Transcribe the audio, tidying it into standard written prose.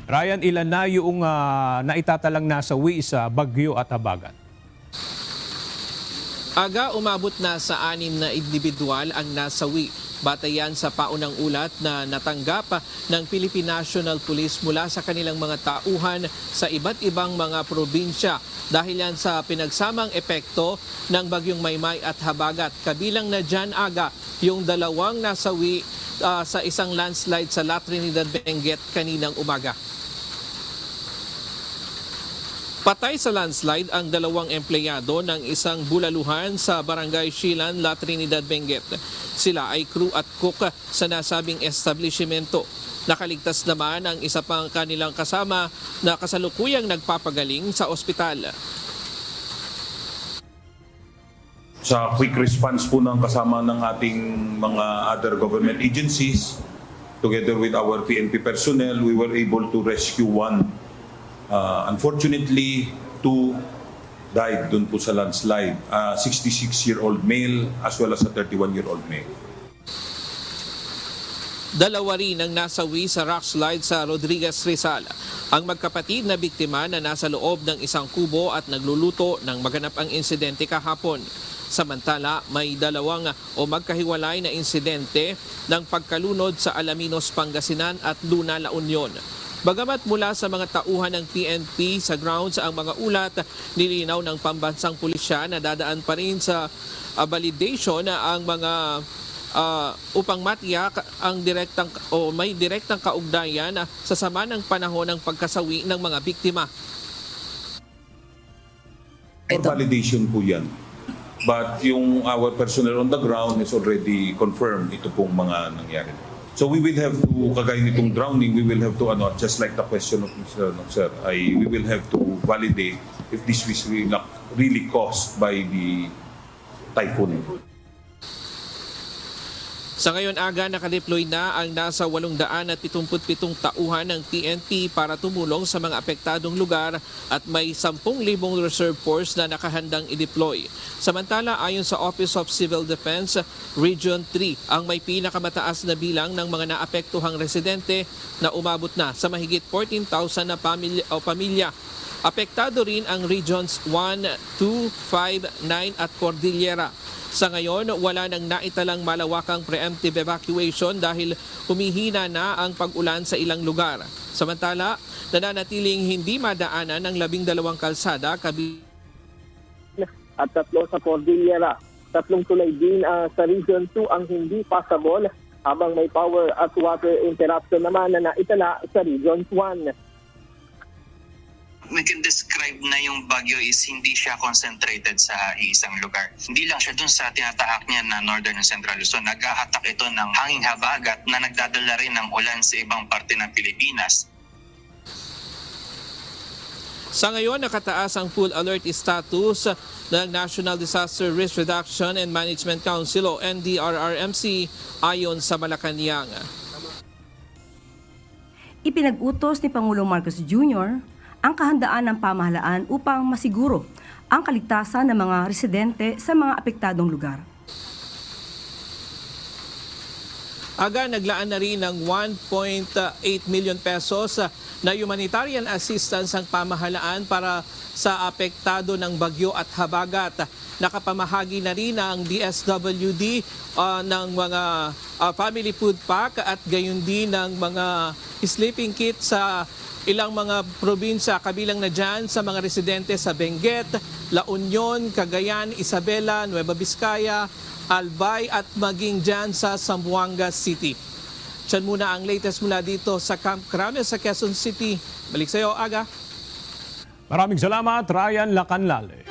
Ryan, ilan na yung naitatalang nasawi sa bagyo at habagat? Aga, umabot na sa 6 na individual ang nasawi. Batayan sa paunang ulat na natanggap ng Philippine National Police mula sa kanilang mga tauhan sa iba't ibang mga probinsya. Dahil yan sa pinagsamang epekto ng bagyong Maymay at habagat. Kabilang na dyan, Aga, yung 2 nasawi sa isang landslide sa La Trinidad, Benguet kaninang umaga. Patay sa landslide ang 2 empleyado ng isang bulaluhan sa Barangay Shilan, La Trinidad, Benguet. Sila ay crew at cook sa nasabing establishmento. Nakaligtas naman ang isa pang kanilang kasama na kasalukuyang nagpapagaling sa ospital. Sa quick response po ng kasama ng ating mga other government agencies, together with our PNP personnel, we were able to rescue 1. Unfortunately, 2 died dun po sa landslide. 66-year-old male as well as a 31-year-old male. 2 rin ang nasawi sa rock slide sa Rodriguez, Rizal. Ang magkapatid na biktima na nasa loob ng isang kubo at nagluluto nang maganap ang insidente kahapon. Samantala, may 2 magkahiwalay na insidente ng pagkalunod sa Alaminos, Pangasinan at Luna, La Union. Bagamat mula sa mga tauhan ng PNP sa grounds ang mga ulat, nilinaw ng pambansang pulisya na dadaan pa rin sa validation ang mga upang matiyak ang may direktang kaugnayan sa sama ng panahon ng pagkasawi ng mga biktima. Validation po yan. But yung our personnel on the ground is already confirmed ito pong mga nangyari. So we will have to, kagaya nitong drowning, we will have to, just like the question of Mr. Sir, we will have to validate if this was really caused by the typhoon. Sa ngayon, Aga, nakadeploy na ang nasa 877 tauhan ng PNP para tumulong sa mga apektadong lugar at may 10,000 reserve force na nakahandang i-deploy. Samantala, ayon sa Office of Civil Defense, Region 3 ang may pinakamataas na bilang ng mga naapektuhang residente na umabot na sa mahigit 14,000 na pamilya. Apektado rin ang Regions 1, 2, 5, 9 at Cordillera. Sa ngayon, wala nang naitalang malawakang preemptive evacuation dahil humihina na ang pag-ulan sa ilang lugar. Samantala, nananatiling hindi madaanan ng 12 kalsada at 3 sa Cordillera. 3 tulay din sa Region 2 ang hindi passable, habang may power at water interruption naman na naitala sa Region 1. We can describe na yung bagyo is hindi siya concentrated sa isang lugar. Hindi lang siya dun sa tinatahak niya na Northern and Central Luzon. Nag-a-attack ito ng hanging habagat na nagdadala rin ng ulan sa ibang parte ng Pilipinas. Sa ngayon, nakataas ang full alert status ng National Disaster Risk Reduction and Management Council o NDRRMC ayon sa Malacanang. Ipinag-utos ni Pangulong Marcos Jr. ang kahandaan ng pamahalaan upang masiguro ang kaligtasan ng mga residente sa mga apektadong lugar. Aga, naglaan na rin ng 1.8 million pesos na humanitarian assistance ang pamahalaan para sa apektado ng bagyo at habagat. Nakapamahagi na rin ang DSWD ng mga family food pack at gayon din ng mga sleeping kit sa ilang mga probinsya, kabilang na dyan sa mga residente sa Benguet, La Union, Cagayan, Isabela, Nueva Vizcaya, Albay at maging dyan sa Zamboanga City. Diyan muna ang latest mula dito sa Camp Crame sa Quezon City. Balik sa iyo, Aga. Maraming salamat, Ryan Lacanlale.